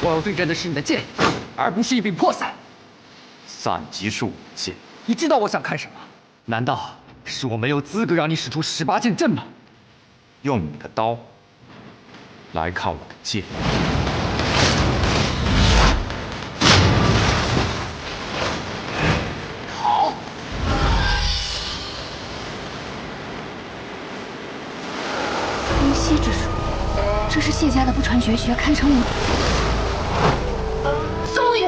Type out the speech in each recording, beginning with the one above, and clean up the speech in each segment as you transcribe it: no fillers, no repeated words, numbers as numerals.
我要对阵的是你的剑，而不是一柄破伞。散级术剑，你知道我想看什么？难道是我没有资格让你使出18剑阵吗？用你的刀来看我的剑。好。伏羲之术，这是谢家的不传绝学，堪称无敌。宗宇。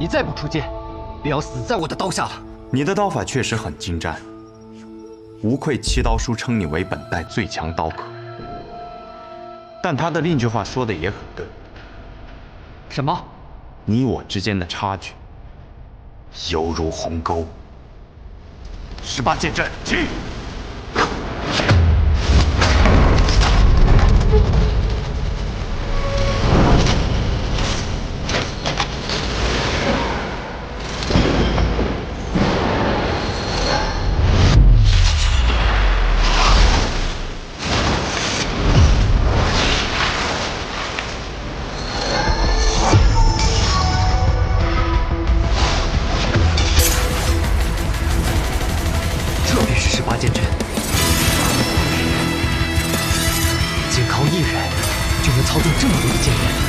你再不出剑，便要死在我的刀下了。你的刀法确实很精湛，无愧七刀书称你为本代最强刀客。但他的另一句话说的也很对。什么？你我之间的差距，犹如鸿沟。18剑阵起！ 这便是18剑阵，仅靠一人就能操纵这么多的剑刃。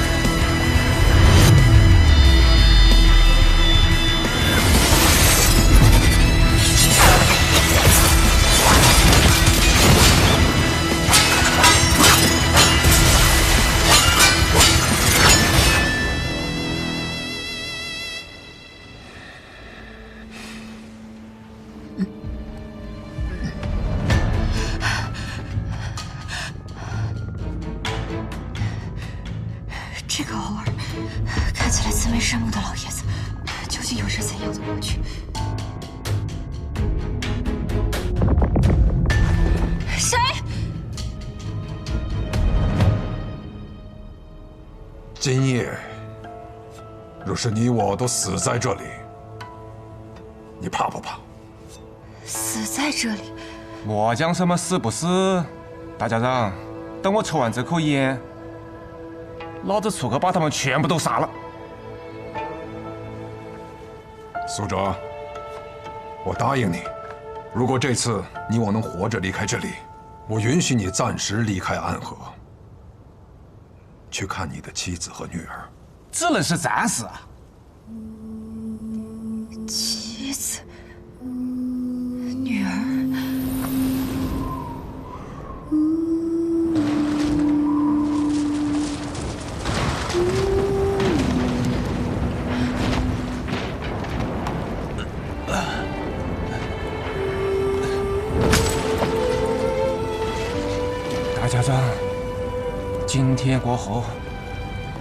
这个偶尔看起来慈眉善目的老爷子，究竟又是怎样的过去？谁？今夜，若是你我都死在这里，你怕不怕？死在这里？莫讲什么死不死，大家长，等我抽完这口烟。 老子出去把他们全部都杀了！苏哲，我答应你，如果这次你我能活着离开这里，我允许你暂时离开安河，去看你的妻子和女儿。只能是暂时啊！妻子、女儿。 家长，今天过后，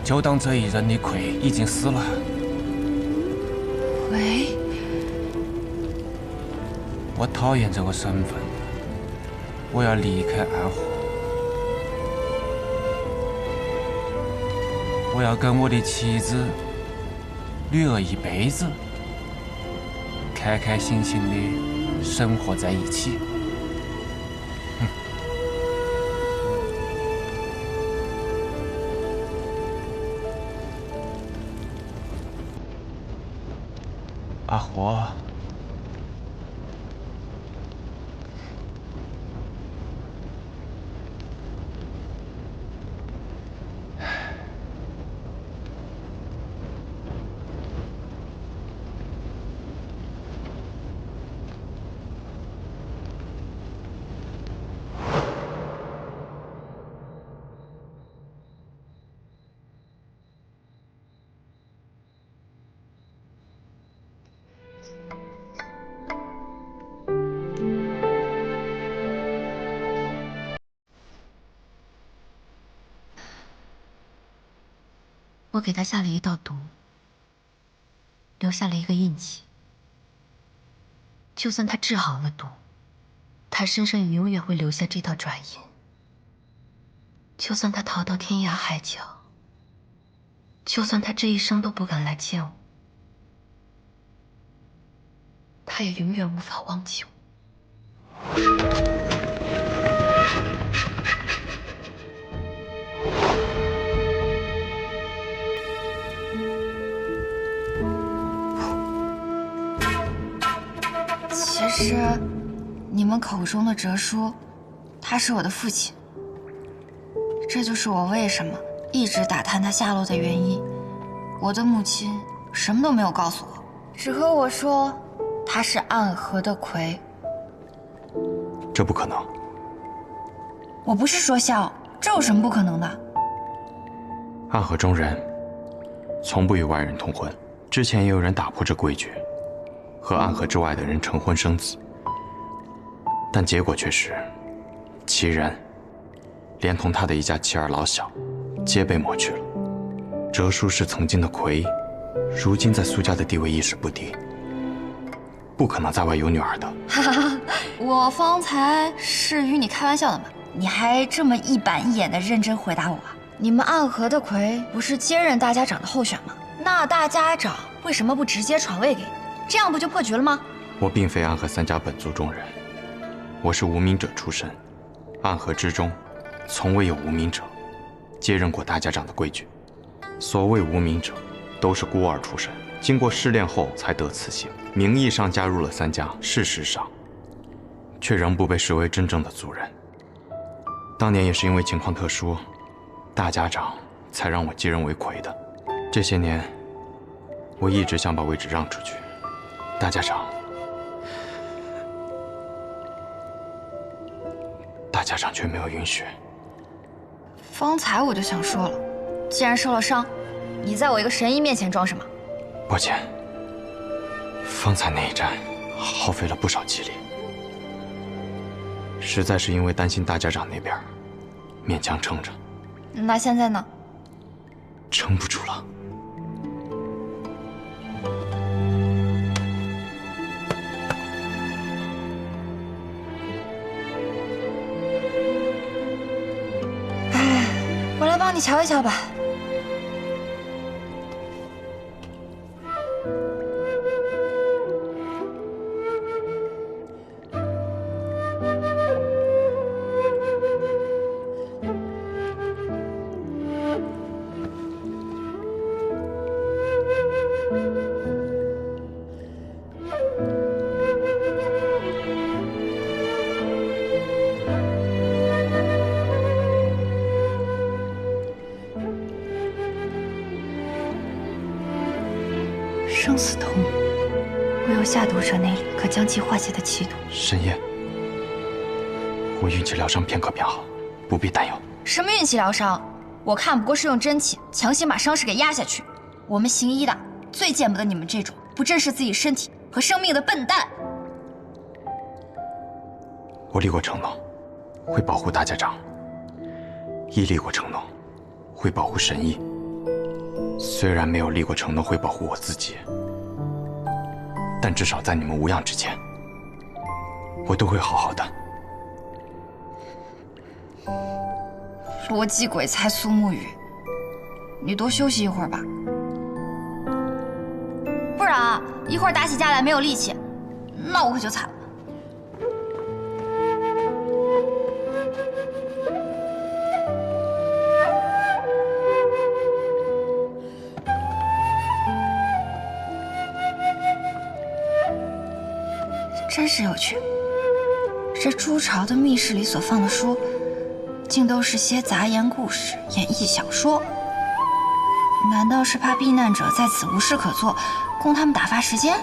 就当这一任的魁已经死了。喂，我讨厌这个身份，我要离开安河，我要跟我的妻子、女儿一辈子开开心心的生活在一起。 阿火，我给他下了一道毒，留下了一个印记。就算他治好了毒，他身上也永远会留下这道爪印。就算他逃到天涯海角，就算他这一生都不敢来见我，他也永远无法忘记我。其实，你们口中的哲叔，他是我的父亲。这就是我为什么一直打探他下落的原因。我的母亲什么都没有告诉我，只和我说他是暗河的魁。这不可能。我不是说笑，这有什么不可能的？暗河中人从不与外人通婚，之前也有人打破这规矩，和暗河之外的人成婚生子，但结果却是，其人连同他的一家妻儿老小，皆被抹去了。哲叔是曾经的魁，如今在苏家的地位一时不低，不可能在外有女儿的。哈哈，我方才是与你开玩笑的嘛，你还这么一板一眼的认真回答我啊？你们暗河的魁不是接任大家长的候选吗？那大家长为什么不直接传位给你？这样不就破局了吗？我并非暗河三家本族中人，我是无名者出身，暗河之中从未有无名者接任过大家长的规矩。所谓无名者，都是孤儿出身，经过试炼后才得此姓，名义上加入了三家，事实上却仍不被视为真正的族人。当年也是因为情况特殊，大家长才让我继任为魁的。这些年，我一直想把位置让出去，大家长却没有允许。方才我就想说了，既然受了伤，你在我一个神医面前装什么？抱歉，方才那一战耗费了不少气力，实在是因为担心大家长那边，勉强撑着。那现在呢？撑不住了。我来帮你瞧一瞧吧。生死同源，唯有下毒者那里可将其化解的奇毒。深夜，我运气疗伤片刻便好，不必担忧。什么运气疗伤？我看不过是用真气强行把伤势给压下去。我们行医的最见不得你们这种不珍视自己身体和生命的笨蛋。我立过承诺，会保护大家长，亦立过承诺，会保护神医。虽然没有立过承诺会保护我自己，但至少在你们无恙之前，我都会好好的。逻辑鬼才苏沐雨，你多休息一会儿吧，不然啊，一会儿打起架来没有力气，那我可就惨了。真是有趣，这朱朝的密室里所放的书，竟都是些杂言故事、演绎小说。难道是怕避难者在此无事可做，供他们打发时间？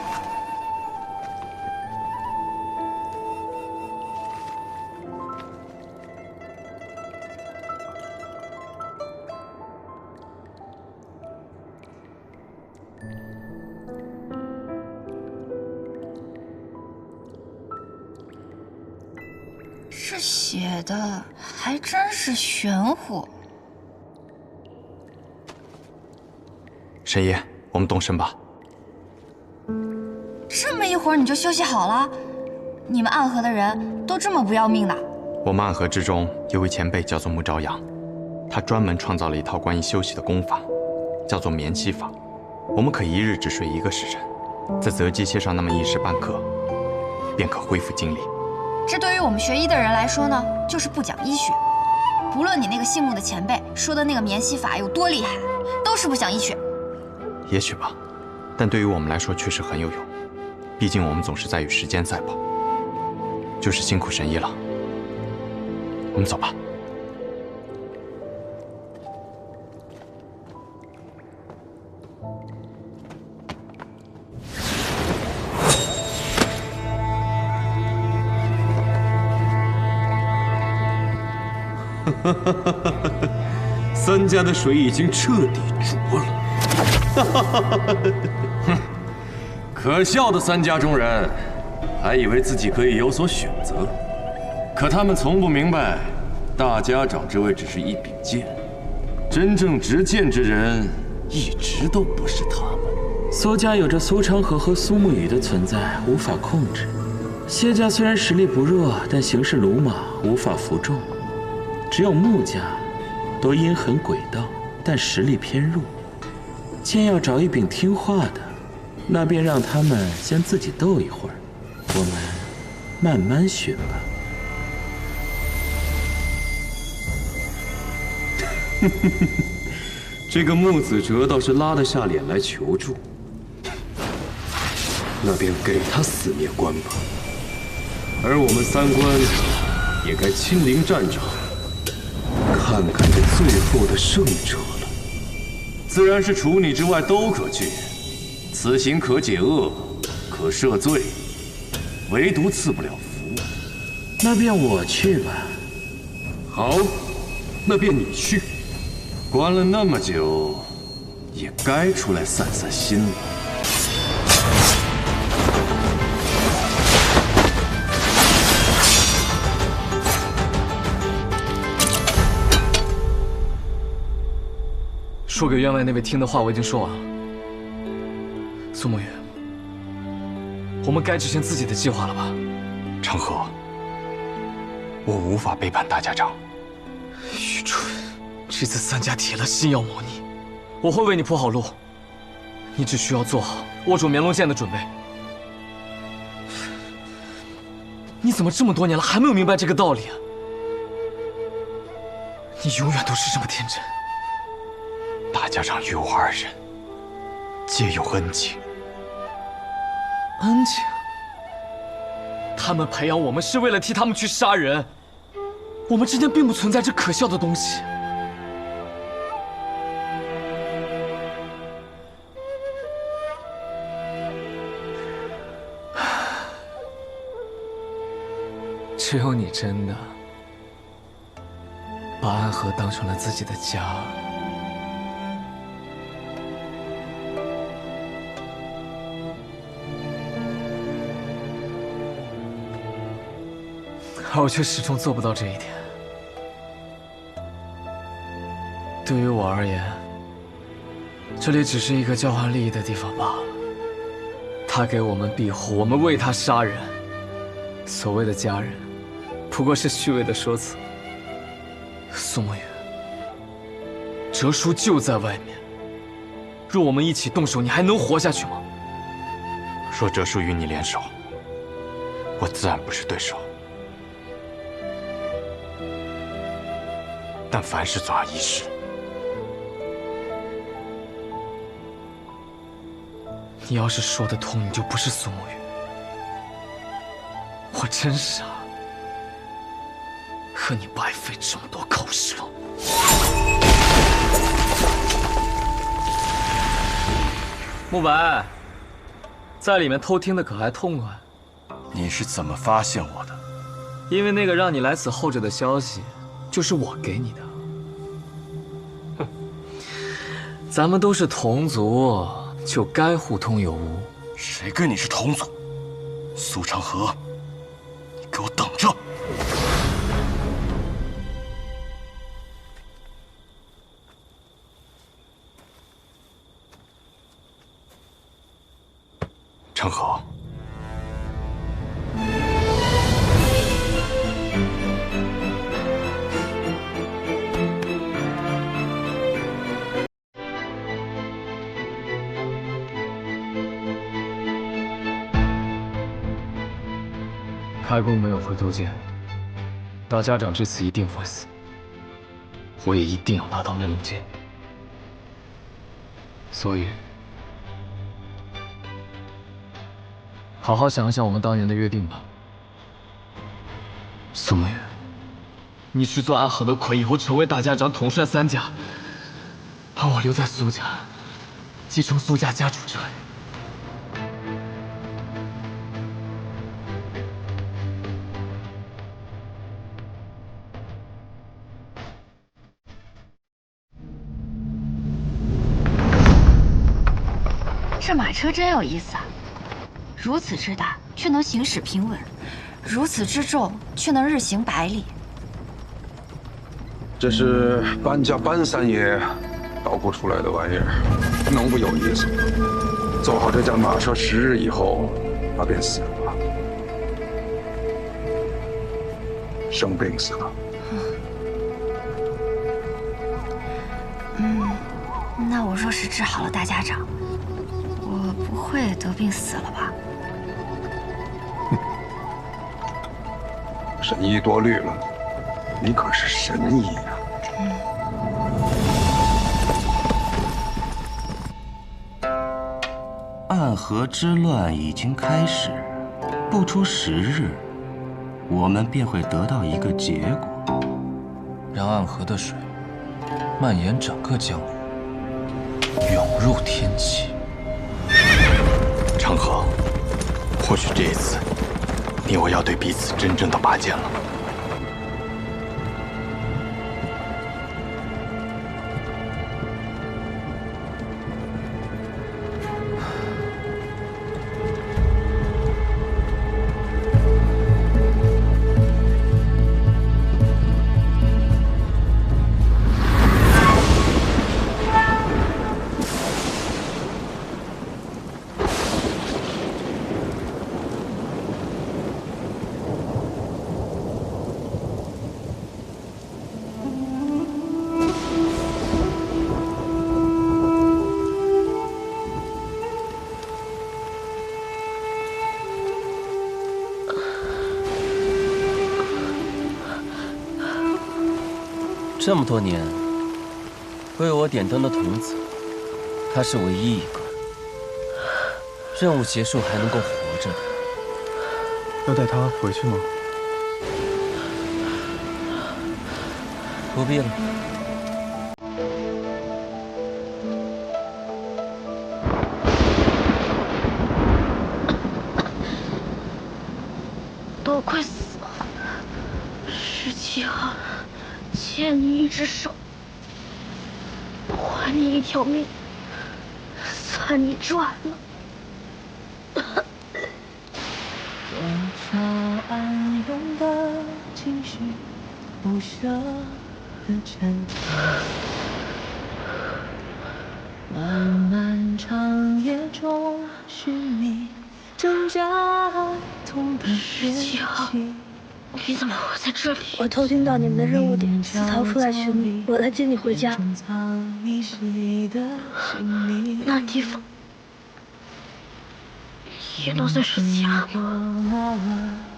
这写的还真是玄乎。神爷，我们动身吧。这么一会儿你就休息好了？你们暗河的人都这么不要命的？我们暗河之中有位前辈叫做穆朝阳，他专门创造了一套关于休息的功法，叫做眠息法。我们可一日只睡1个时辰，在择机歇上那么1时半刻，便可恢复精力。这对于我们学医的人来说呢，就是不讲医学。不论你那个姓穆的前辈说的那个眠息法有多厉害，都是不讲医学。也许吧，但对于我们来说确实很有用。毕竟我们总是在与时间赛跑。就是辛苦神医了，我们走吧。三家的水已经彻底浊了。哼，可笑的三家中人，还以为自己可以有所选择，可他们从不明白，大家长之位只是一柄剑，真正执剑之人一直都不是他们。苏家有着苏长河和苏沐雨的存在，无法控制；谢家虽然实力不弱，但行事鲁莽，无法服众。只有穆家，都阴狠诡道，但实力偏弱。剑要找一柄听话的，那便让他们先自己斗一会儿，我们慢慢寻吧。这个穆子哲倒是拉得下脸来求助，那便给他死灭关吧。而我们三关也该亲临战场，看看这最后的胜者了。自然是除你之外都可去，此行可解厄，可赦罪，唯独赐不了福。那便我去吧。好，那便你去。关了那么久，也该出来散散心了。说给员外那位听的话我已经说完了。苏沐雨，我们该执行自己的计划了吧？长河，我无法背叛大家长。愚蠢！这次三家铁了心要谋你，我会为你铺好路，你只需要做好握住绵龙剑的准备。你怎么这么多年了还没有明白这个道理啊？你永远都是这么天真。大家长与我二人皆有恩情。恩情？他们培养我们是为了替他们去杀人，我们之间并不存在这可笑的东西。只有你真的把安河当成了自己的家。而我却始终做不到这一点。对于我而言，这里只是一个交换利益的地方罢了。他给我们庇护，我们为他杀人。所谓的家人，不过是虚伪的说辞。苏沐雨，哲叔就在外面，若我们一起动手，你还能活下去吗？若哲叔与你联手，我自然不是对手。但凡事总要一试。你要是说得通，你就不是苏沐雨。我真傻，和你白费这么多口舌。慕白，在里面偷听的可还痛快？你是怎么发现我的？因为那个让你来此候着的消息，就是我给你的。哼，咱们都是同族，就该互通有无。谁跟你是同族？苏长河，你给我等着！成河。开弓没有回头箭，大家长这次一定会死，我也一定要拿到那柄剑。所以，好好想一想我们当年的约定吧。苏沐雨，你去做安和的魁，以后成为大家长，统帅三家，把我留在苏家，继承苏家家主之位。这马车真有意思啊！如此之大，却能行驶平稳；如此之重，却能日行百里。这是搬家搬三爷捣鼓出来的玩意儿，能不有意思吗？做好这架马车10日以后，他便死了，生病死了。那我若是治好了大家长，我不会得病死了吧？神医多虑了，你可是神医呀！暗河之乱已经开始，不出10日，我们便会得到一个结果，让暗河的水蔓延整个江湖，涌入天启。成河，或许这一次，你我要对彼此真正的拔剑了。这么多年为我点灯的童子，他是唯一一个任务结束还能够活着的。要带他回去吗？不必了。都快死了，17号。欠你一只手，还你一条命，算你赚了。多少暗涌的情绪，不舍的沉淀。漫漫长夜中寻觅，挣扎痛的边际。你怎么会在这里？我偷听到你们的任务点，私逃出来寻你，我来接你回家。那地方也都算是家吗？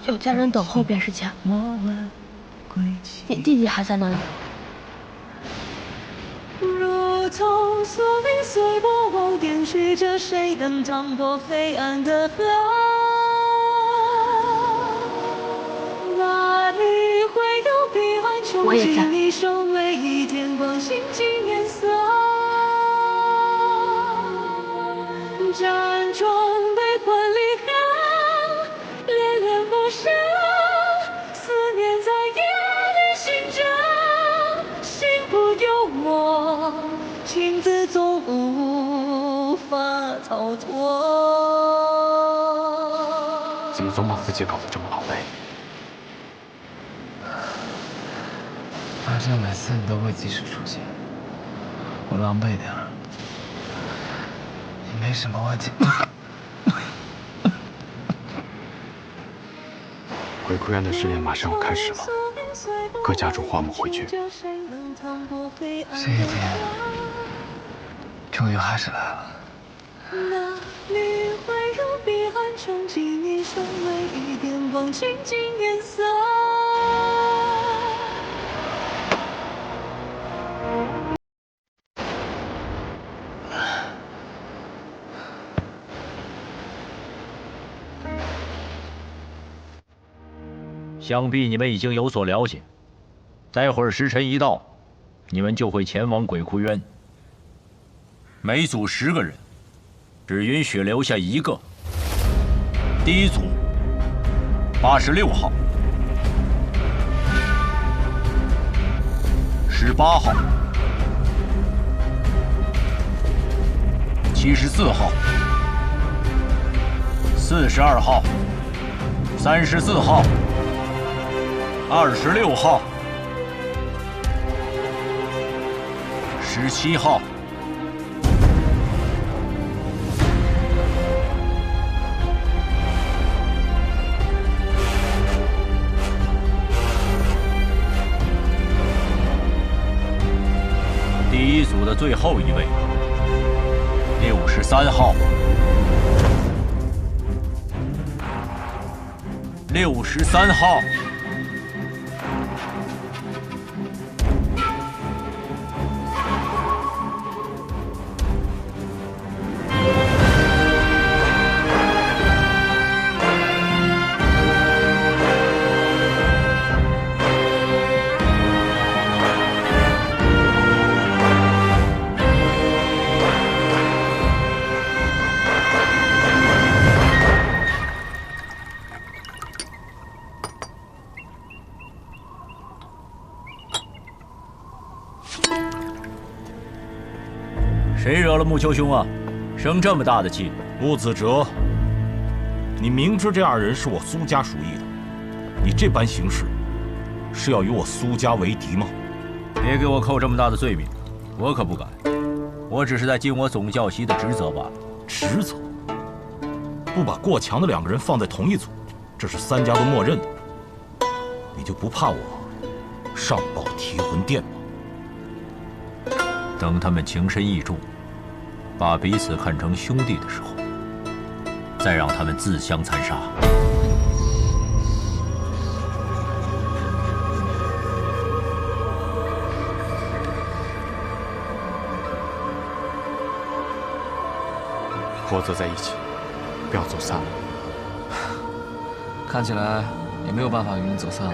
有家人等候便是家。你弟弟还在那里？如同宿命随波往，点缀着谁能趟破黑暗的浪。我也在。辗转悲欢离合，恋恋不舍，思念在夜里醒着，心不由我，情字总无法逃脱。怎么总把自己搞得这么劳累？反正每次你都会及时出现，我狼狈点儿，也没什么问题。鬼窟院的试炼马上要开始了，各家主划我们回去。这一天终于还是来了。那绿会如彼岸中纪念相偎，一点光静静颜色。想必你们已经有所了解，待会儿时辰一到，你们就会前往鬼窟渊。每组10个人，只允许留下1个。第一组86号、18号、74号、42号、34号、26号、17号、第一组的最后一位，63号、63号。谁惹了木丘兄啊？生这么大的气！木子哲，你明知这2人是我苏家属意的，你这般行事，是要与我苏家为敌吗？别给我扣这么大的罪名，我可不敢。我只是在尽我总教习的职责罢了。职责？不把过强的2个人放在同一组，这是3家都默认的。你就不怕我上报提魂殿吗？等他们情深意重，把彼此看成兄弟的时候，再让他们自相残杀。合作在一起，不要走散了。看起来也没有办法与你走散了。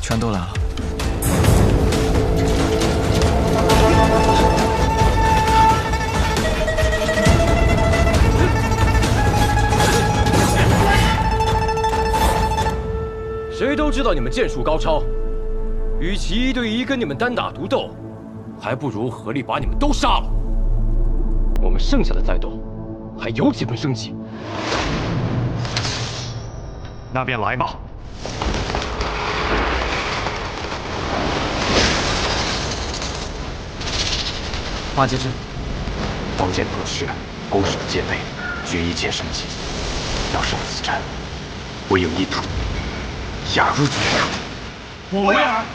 全都来了。谁都知道你们剑术高超，与其1对1跟你们单打独斗，还不如合力把你们都杀了。我们剩下的再斗，还有几分生气。那便来吧。八节制，刀剑隔世，攻守皆备，决一切生机。要胜此战，唯有一途，压入绝处。我为尔。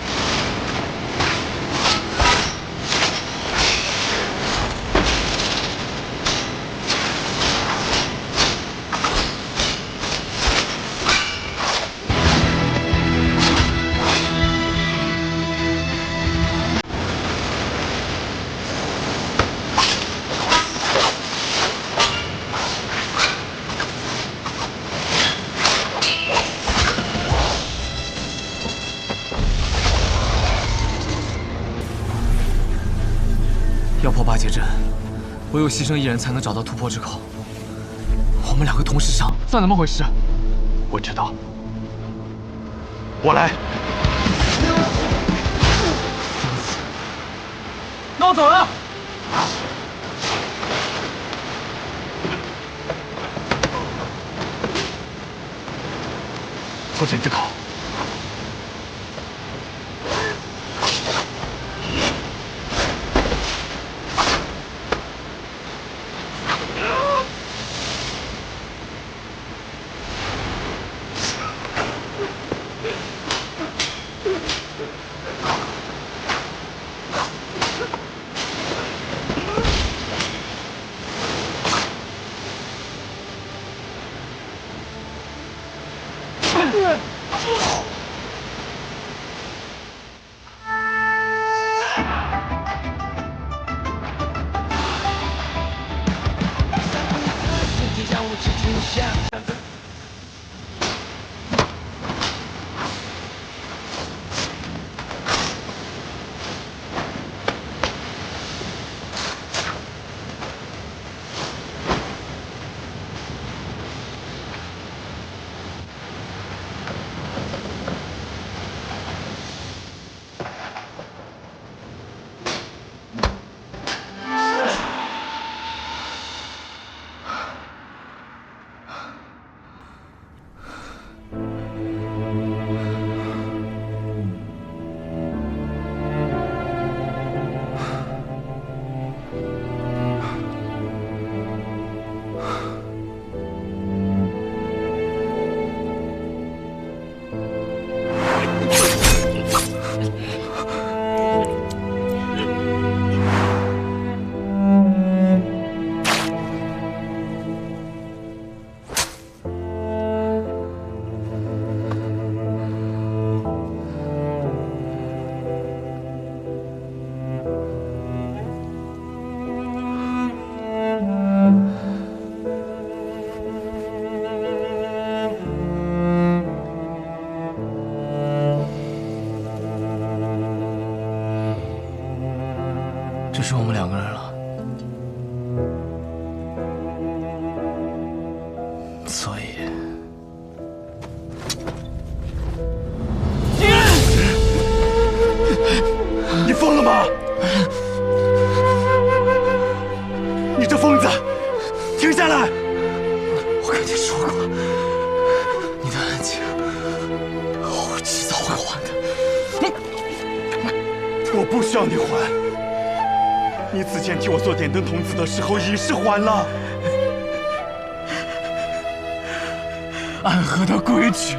要破8节阵，唯有牺牲1人才能找到突破之口。我们2个同时上，算怎么回事？我知道，我来。我走了。不准之口。只剩我们2个人了，所以，你疯了吗？你这疯子，停下来！我跟你说过，你的恩情，我迟早会还的。我不需要你还。你此前替我做点灯童子的时候已是还了。暗河的规矩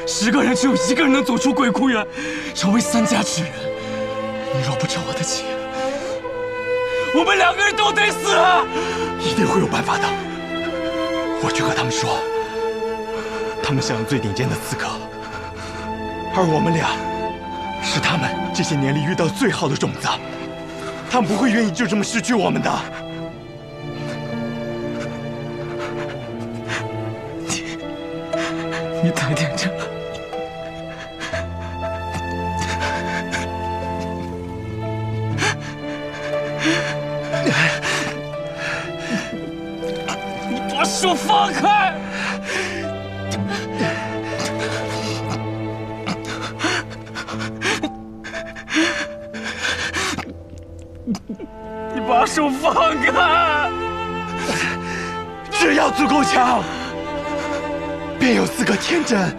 ，10个人只有1个人能走出鬼窟园，成为3家之人。你若不成我的情，我们2个人都得死啊！一定会有办法的。我去和他们说，他们想要最顶尖的刺客，而我们俩是他们这些年里遇到最好的种子。他们不会愿意就这么失去我们的。你太天真了。你把手放开！你把手放开！只要足够强，便有资格天真。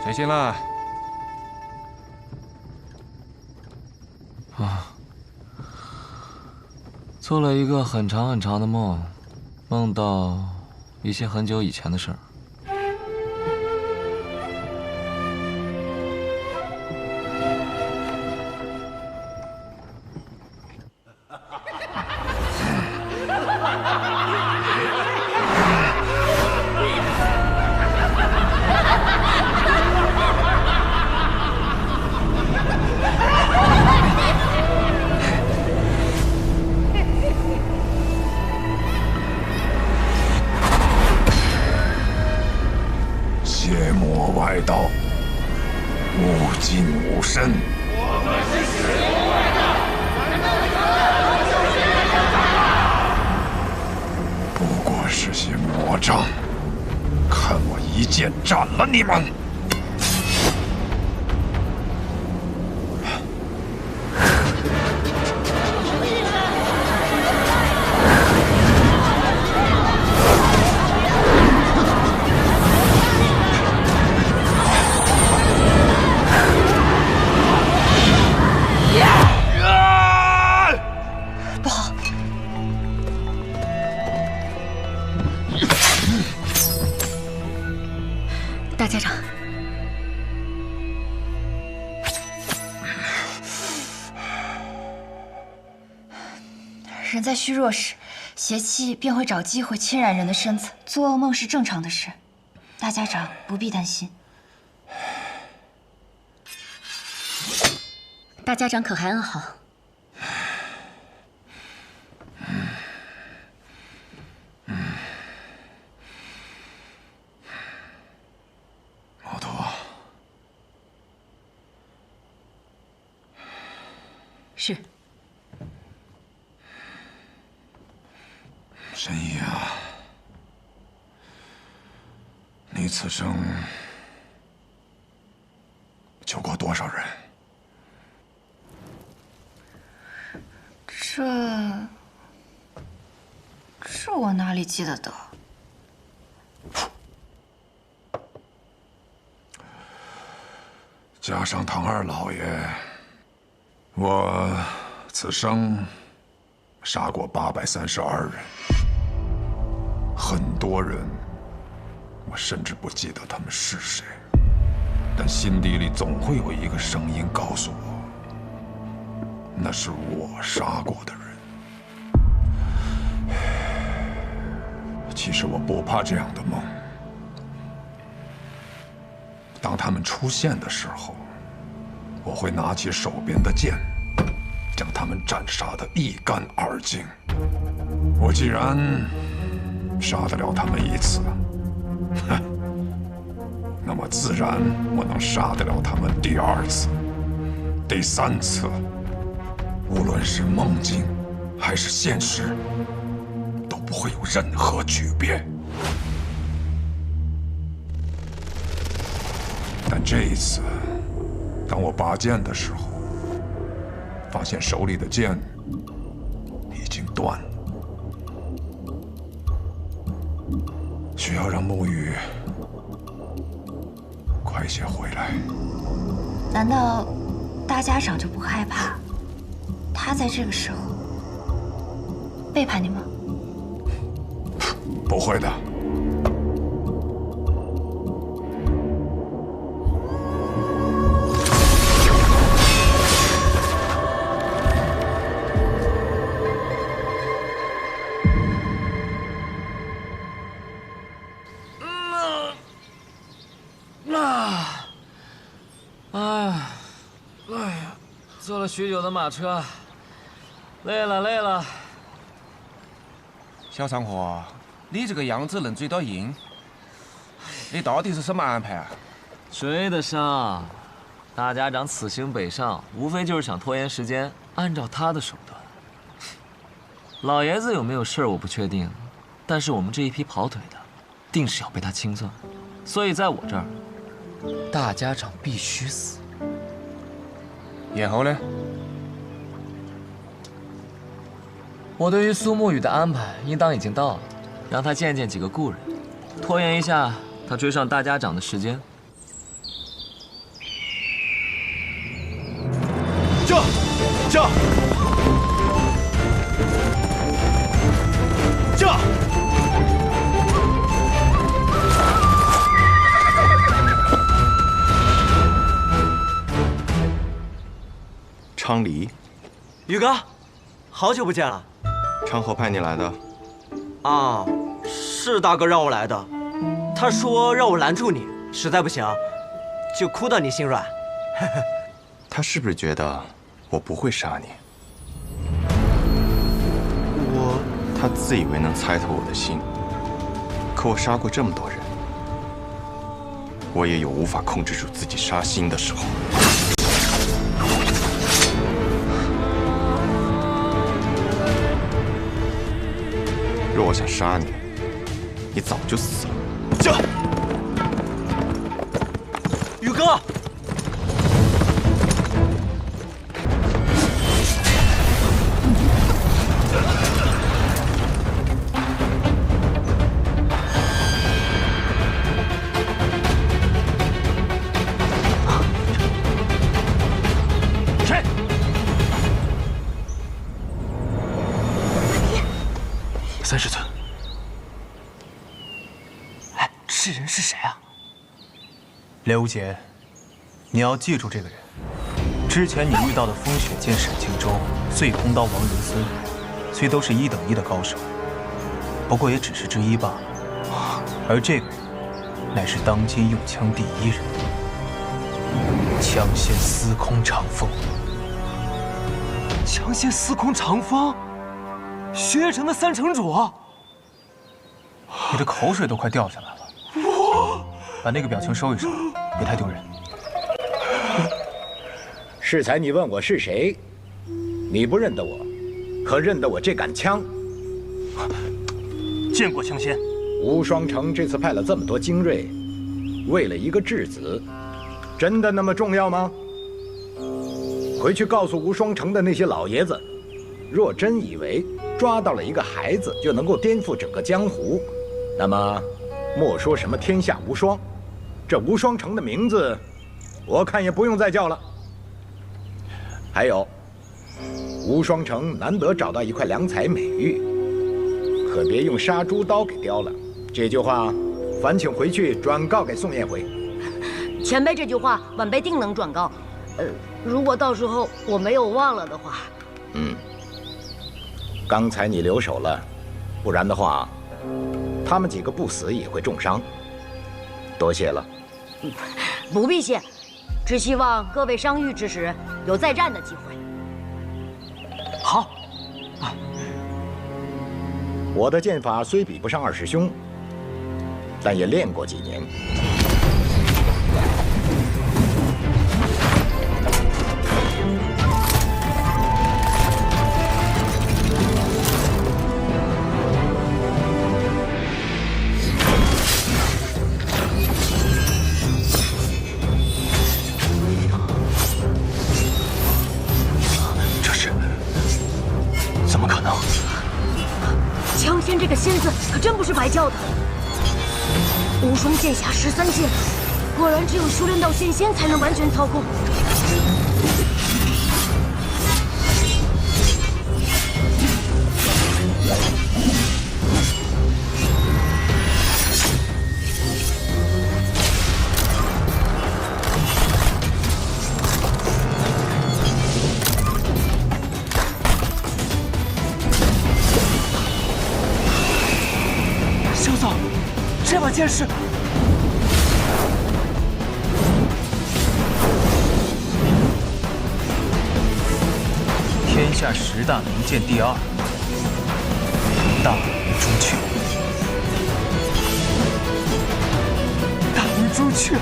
谁先了？做了一个很长很长的梦，梦到一些很久以前的事儿。邪魔外道，无尽无身。我们是邪魔外道，不过是些魔障，看我一剑斩了你们！大家长，人在虚弱时，邪气便会找机会侵染人的身子，做噩梦是正常的事。大家长不必担心。大家长可还安好？毛头，是。神医啊，你此生救过多少人？这我哪里记得得？加上唐二老爷，我此生杀过832人，很多人我甚至不记得他们是谁，但心底里总会有一个声音告诉我，那是我杀过的人。其实我不怕这样的梦。当他们出现的时候，我会拿起手边的剑，将他们斩杀得一干二净。我既然杀得了他们一次，那么自然我能杀得了他们第二次、第三次。无论是梦境还是现实，都不会有任何区别。但这一次，当我拔剑的时候，发现手里的剑已经断了，需要让沐雨快些回来。难道大家长就不害怕他在这个时候背叛你吗？不会的。坐了许久的马车，累了。小长河，你这个样子能追到鹰，你到底是什么安排啊？追得上。大家长此行北上，无非就是想拖延时间，按照他的手段。老爷子有没有事儿我不确定，但是我们这一批跑腿的，定是要被他清算。所以在我这儿，大家长必须死。然后呢？我对于苏沐雨的安排，应当已经到了，让他见见几个故人，拖延一下他追上大家长的时间。驾！昌黎，宇哥，好久不见了。昌河派你来的？啊，是大哥让我来的。他说让我拦住你，实在不行，就哭到你心软。他是不是觉得我不会杀你？他自以为能猜透我的心，可我杀过这么多人，我也有无法控制住自己杀心的时候。若我想杀你，你早就死了。宇哥。 30寸。哎，这人是谁啊？刘杰，你要记住这个人。之前你遇到的风雪剑沈庆州、碎空刀王仁孙，虽都是1等1的高手，不过也只是之一罢了。而这个人，乃是当今用枪第1人，枪仙司空长风。枪仙司空长风。 雪月城的3城主，你的口水都快掉下来了。把那个表情收一收，别太丢人。适才，你问我是谁，你不认得我，可认得我这杆枪？见过枪仙。无双城这次派了这么多精锐，为了一个质子，真的那么重要吗？回去告诉无双城的那些老爷子，若真以为 抓到了一个孩子就能够颠覆整个江湖，那么莫说什么天下无双，这无双城的名字，我看也不用再叫了。还有，无双城难得找到一块良材美玉，可别用杀猪刀给雕了。这句话，烦请回去转告给宋彦辉。前辈这句话，晚辈定能转告。如果到时候我没有忘了的话，刚才你留手了，不然的话，他们几个不死也会重伤。多谢了。不必谢，只希望各位伤愈之时有再战的机会。好。我的剑法虽比不上二师兄，但也练过几年。 这个仙字可真不是白叫的。无双剑匣13剑，果然只有修炼到仙仙才能完全操控。萧总，这把剑是……天下10大名剑第2，大明朱雀。大明朱雀。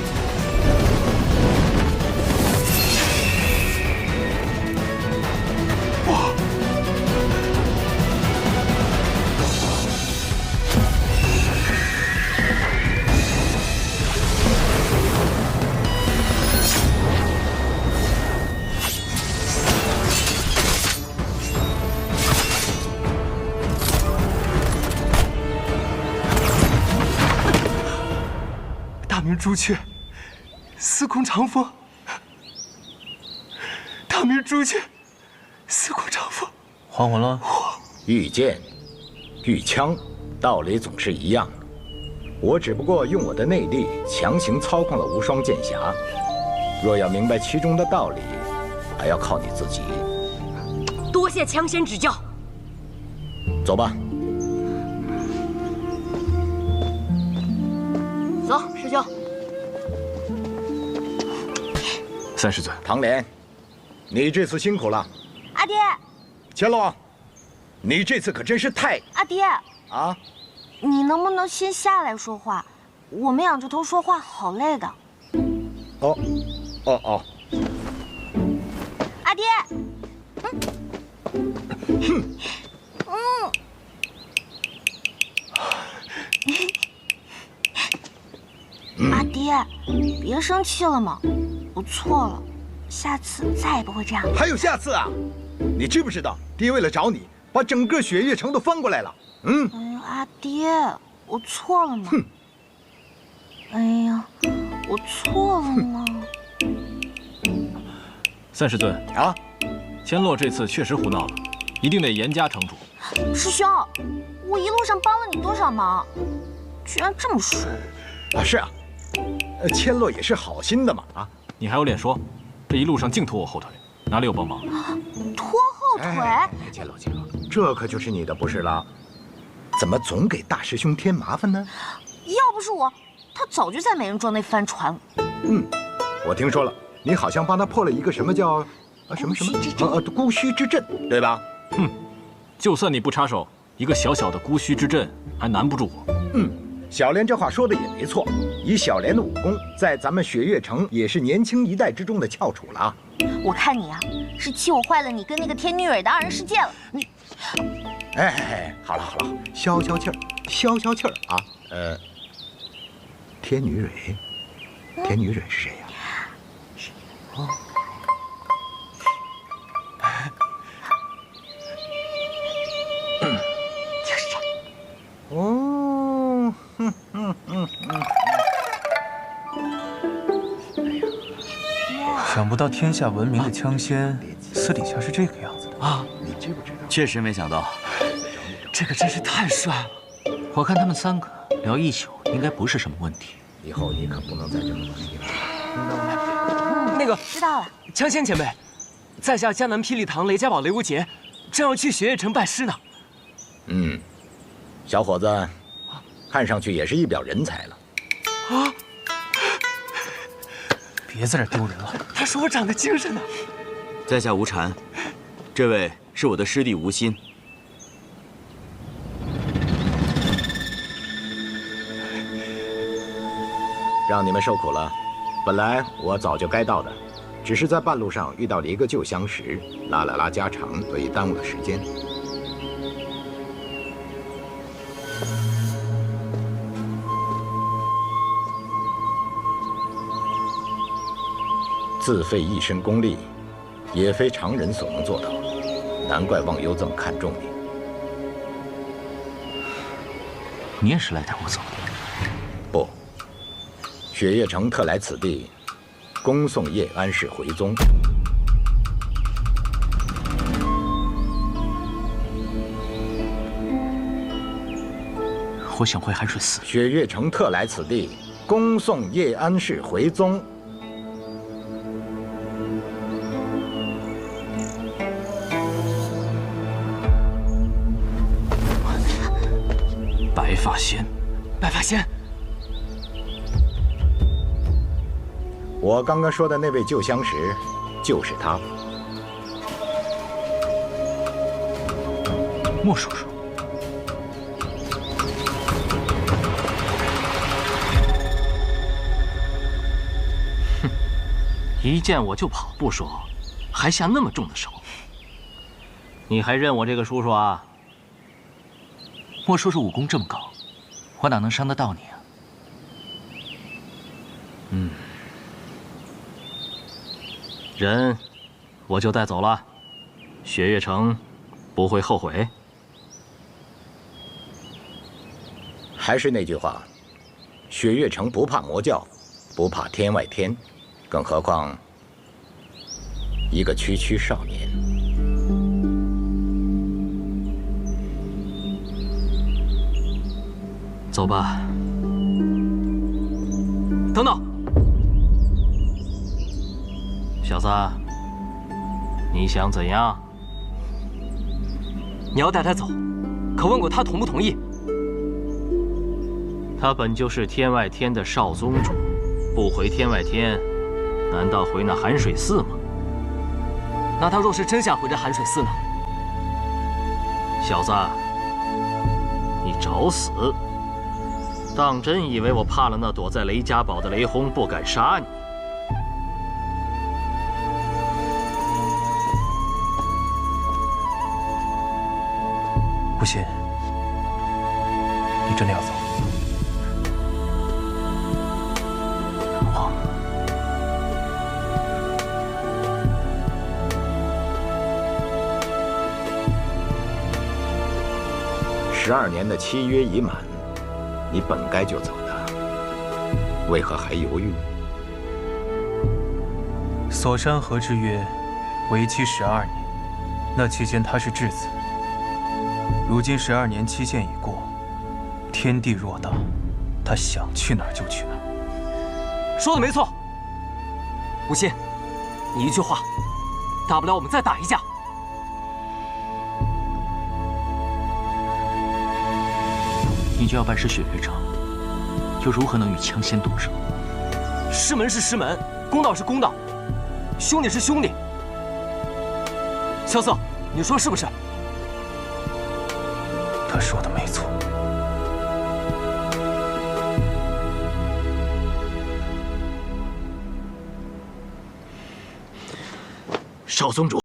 大明朱雀，司空长风。大明朱雀，司空长风。还魂了。御剑、御枪，道理总是一样的。我只不过用我的内力强行操控了无双剑匣。若要明白其中的道理，还要靠你自己。多谢枪仙指教。走吧。 走，师兄。30尊。唐莲，你这次辛苦了。阿爹。乾隆，你这次可真是太……阿爹。啊？你能不能先下来说话？我们仰着头说话好累的。哦，哦。阿爹，阿爹，别生气了嘛，我错了，下次再也不会这样。还有下次啊？你知不知道，爹为了找你，把整个雪月城都翻过来了。哎呀，阿爹，我错了嘛。哼。哎呀，我错了嘛。3世尊啊，千洛这次确实胡闹了，一定得严加惩处。师兄，我一路上帮了你多少忙，居然这么说。啊，是啊，千洛也是好心的嘛。啊，你还有脸说？这一路上净拖我后腿，哪里有帮忙？拖后腿？千洛，这可就是你的不是了。怎么总给大师兄添麻烦呢？要不是我，他早就在美人庄内翻船了。我听说了。你好像帮他破了一个什么叫什么孤虚之阵，对吧？哼，就算你不插手，一个小小的孤虚之阵还难不住我。小莲这话说的也没错，以小莲的武功，在咱们雪月城也是年轻一代之中的翘楚了。我看你啊，是气我坏了你跟那个天女蕊的2人世界了。你，好了，消消气儿啊。天女蕊是谁呀？就是这。哦，想不到天下闻名的枪仙，私底下是这个样子的啊！你知不知道？确实没想到，这个真是太帅了。我看他们3个聊一宿，应该不是什么问题。以后你可不能再这么玩了，听到吗？那个知道了，枪仙前辈，在下江南霹雳堂雷家堡雷无杰，正要去雪月城拜师呢。小伙子，看上去也是一表人才了。啊！别在这丢人了。他说我长得精神呢。在下无禅，这位是我的师弟吴心。让你们受苦了。本来我早就该到的，只是在半路上遇到了一个旧相识，拉了拉家常，所以耽误了时间。自费一身功力，也非常人所能做到，难怪忘忧这么看重你。你也是来带我走的？不。雪月城特来此地，恭送叶安氏回宗。我想回寒水寺。雪月城特来此地，恭送叶安氏回宗。白发仙，白发仙。我刚刚说的那位旧相识，就是他。莫叔叔，哼，一见我就跑不说，还下那么重的手。你还认我这个叔叔啊？莫叔叔武功这么高，我哪能伤得到你啊？人我就带走了，雪月城不会后悔。还是那句话，雪月城不怕魔教，不怕天外天，更何况一个区区少年。走吧。等等。小子，你想怎样？你要带他走，可问过他同不同意？他本就是天外天的少宗主，不回天外天，难道回那寒水寺吗？那他若是真想回这寒水寺呢？小子，你找死！当真以为我怕了那躲在雷家堡的雷轰不敢杀你？不信，你真的要走？我12年的契约已满，你本该就走的，为何还犹豫？锁山河之约为期12年，那期间他是质子。如今12年期限已过，天地偌大，他想去哪儿就去哪儿。说的没错，无心，你一句话，大不了我们再打一架。你就要拜师雪月城，又如何能与枪仙动手？师门是师门，公道是公道，兄弟是兄弟。萧瑟，你说是不是？他说的没错。少宗主。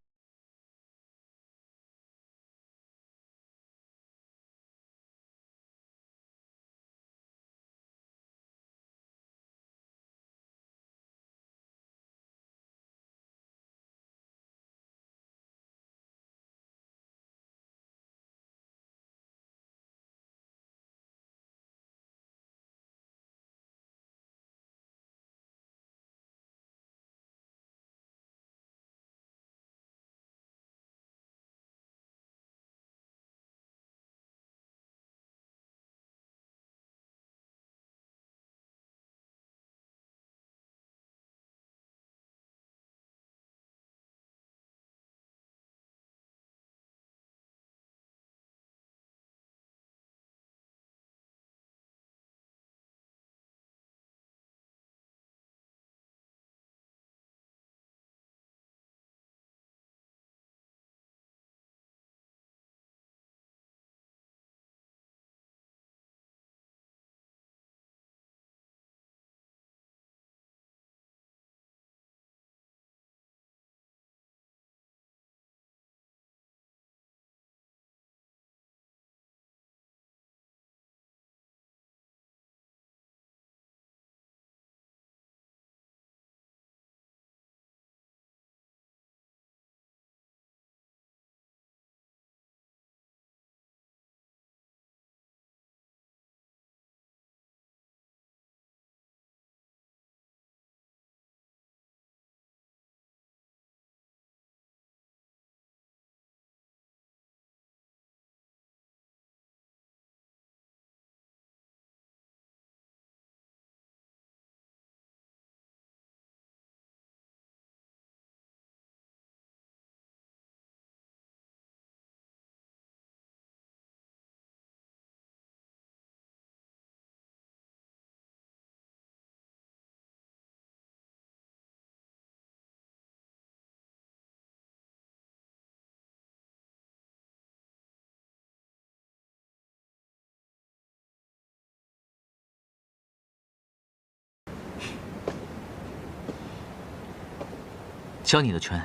教你的拳，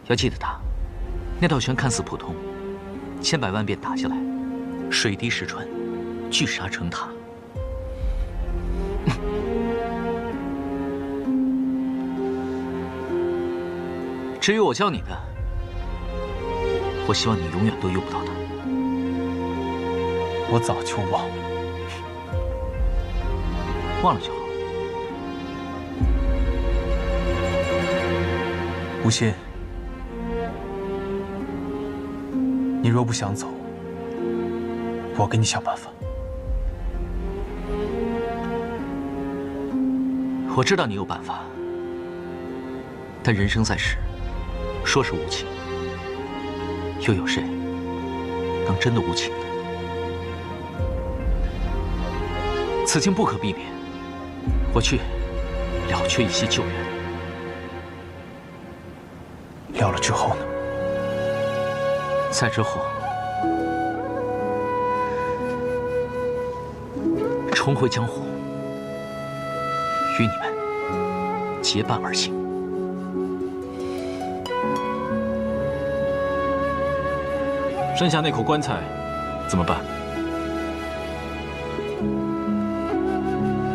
要记得打。那道拳看似普通，千百万遍打下来，水滴石穿，聚沙成塔。至于我教你的，我希望你永远都用不到它。我早就忘了，忘了就好。无心，你若不想走，我给你想办法。我知道你有办法，但人生在世，说是无情，又有谁能真的无情呢？此情不可避免，我去了却一些旧缘。了了之后呢？再之后，重回江湖，与你们结伴而行。身下那口棺材，怎么办？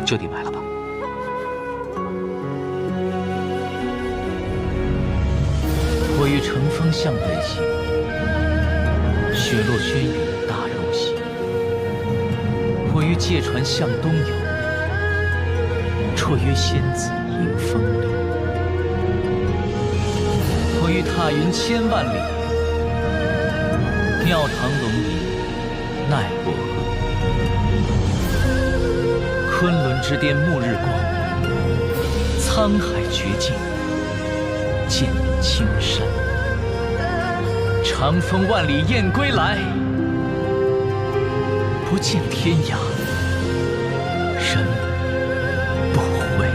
就地埋了吧。迫于乘风向北行，雪落轩辕大肉行；迫于借船向东游，绰约仙子迎风流；迫于踏云千万里，庙堂龙吟奈过河。昆仑之巅暮日光，沧海绝境见青山。长风万里雁归来，不见天涯人不回。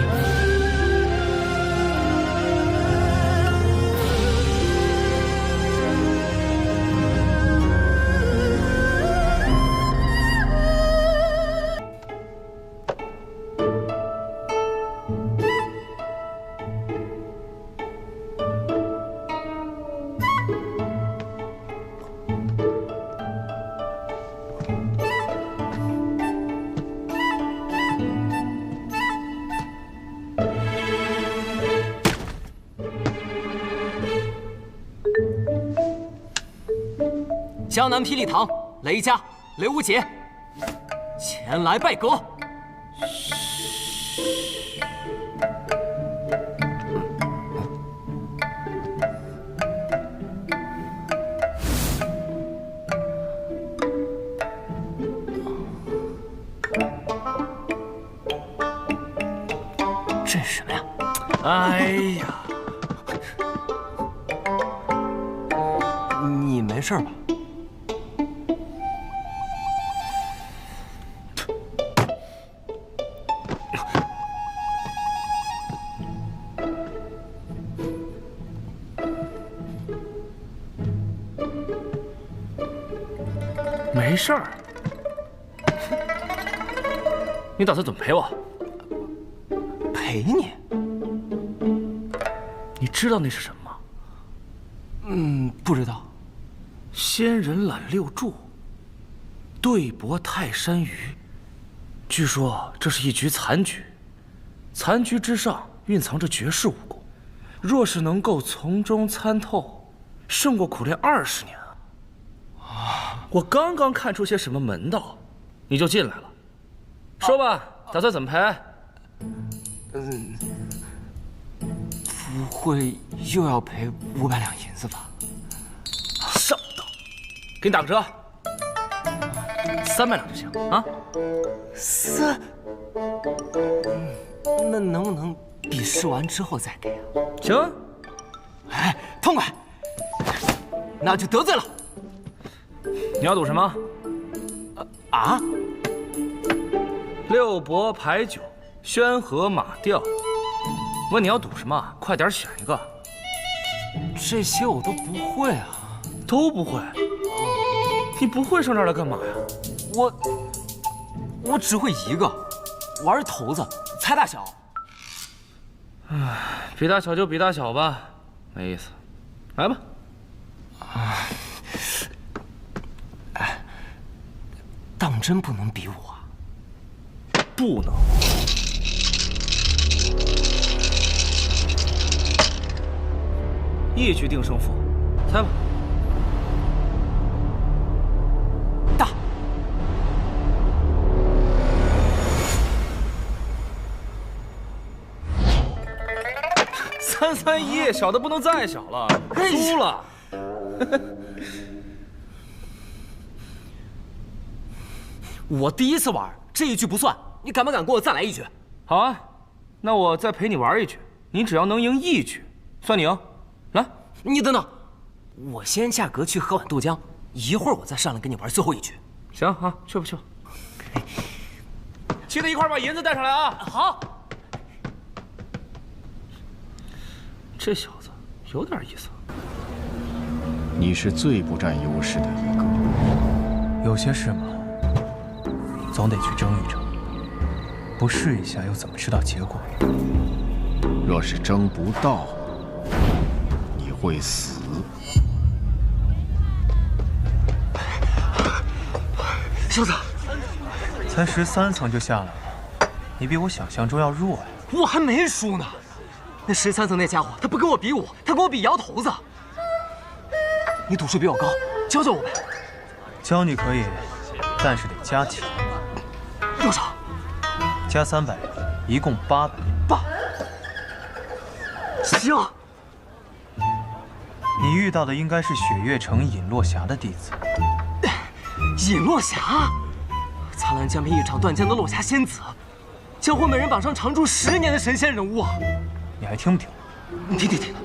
江南霹雳堂，雷家、雷无节前来拜阁。这是什么呀？哎呀，你没事吧？没事儿。你打算怎么赔我？赔你？你知道那是什么吗？不知道。仙人揽六柱，对搏泰山鱼。据说这是一局残局，残局之上蕴藏着绝世武功，若是能够从中参透，胜过苦练20年啊！我刚刚看出些什么门道，你就进来了。说吧，打算怎么赔？不会又要赔500两银子吧？上当，给你打个折，300两就行啊。那能不能比试完之后再给啊？行。哎，痛快，那就得罪了。你要赌什么？啊？6博牌九，宣和马吊。问你要赌什么？快点选一个。这些我都不会啊。都不会？你不会上这儿来干嘛呀？我只会一个，玩骰子，猜大小。唉，比大小就比大小吧，没意思。来吧。哎，当真不能比我啊？不能。一局定胜负，猜吧。大。331，小的不能再小了，输了。我第一次玩，这一局不算。你敢不敢给我再来一局？好啊，那我再陪你玩一局。你只要能赢1局，算你赢。来，你等等，我先下阁去喝碗豆浆，一会儿我再上来跟你玩最后一局。行啊，去吧去吧。记得一块儿把银子带上来啊。好。这小子有点意思。你是最不占优势的一个。有些事嘛，总得去争一争，不试一下又怎么知道结果？若是争不到，你会死。小子，才13层就下来了，你比我想象中要弱呀。我还没输呢，那13层那家伙他不跟我比武，他跟我比摇头子。你赌术比我高，教教我呗。教你可以，但是得加钱。多少？加300，一共800。行。你遇到的应该是雪月城尹落霞的弟子。尹落霞，苍兰江边一场断剑的落霞仙子，江湖美人榜上常驻10年的神仙人物啊！你还听不听？听。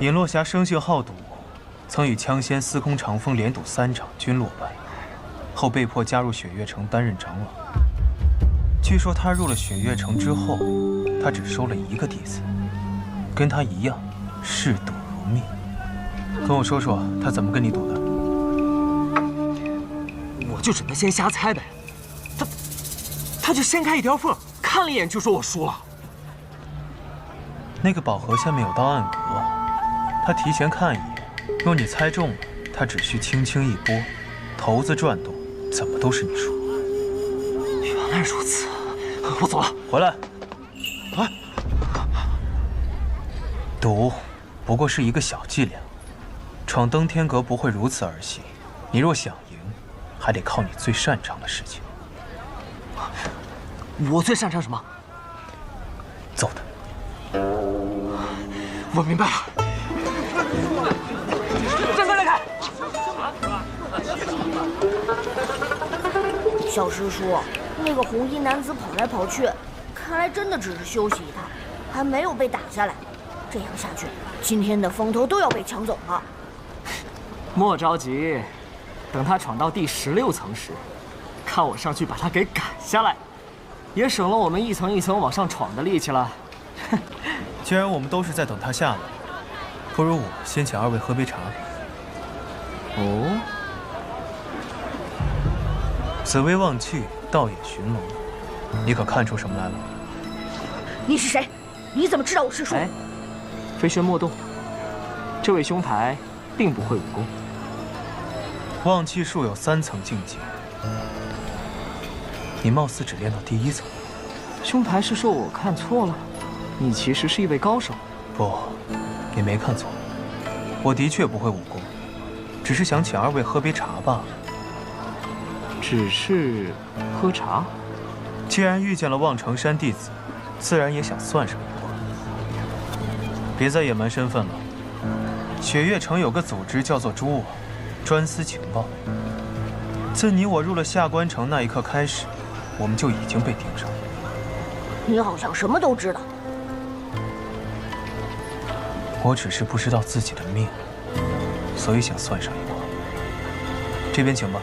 尹落霞生性好赌，曾与枪仙司空长风连赌3场，均落败，后被迫加入雪月城担任长老。据说他入了雪月城之后，他只收了1个弟子，跟他一样嗜赌如命。跟我说说他怎么跟你赌的？我就只能先瞎猜呗。他就掀开一条缝，看了一眼就说我输了。那个宝盒下面有道暗格，他提前看一眼，若你猜中了，他只需轻轻一拨，骰子转动，怎么都是你输。原来如此，我走了。回来。赌不过是一个小伎俩，闯登天阁不会如此儿戏。你若想赢，还得靠你最擅长的事情。我最擅长什么？揍他。我明白了。让开！小师叔，那个红衣男子跑来跑去，看来真的只是休息一趟，还没有被打下来。这样下去，今天的风头都要被抢走了。莫着急，等他闯到第16层时，看我上去把他给赶下来，也省了我们一层一层往上闯的力气了。既然我们都是在等他下来，不如我先请2位喝杯茶。哦，紫薇望气，道眼寻龙，你可看出什么来了？你是谁？你怎么知道我是谁？飞旋莫动，这位兄台并不会武功。望气术有3层境界，你貌似只练到第1层。兄台是说我看错了？你其实是一位高手。不，你没看错，我的确不会武功，只是想请2位喝杯茶罢了。只是喝茶？既然遇见了望城山弟子，自然也想算上一卦。别再隐瞒身份了。雪月城有个组织叫做蛛网，专司情报。自你我入了下关城那一刻开始，我们就已经被盯上了。你好像什么都知道。我只是不知道自己的命，所以想算上一卦。这边请吧。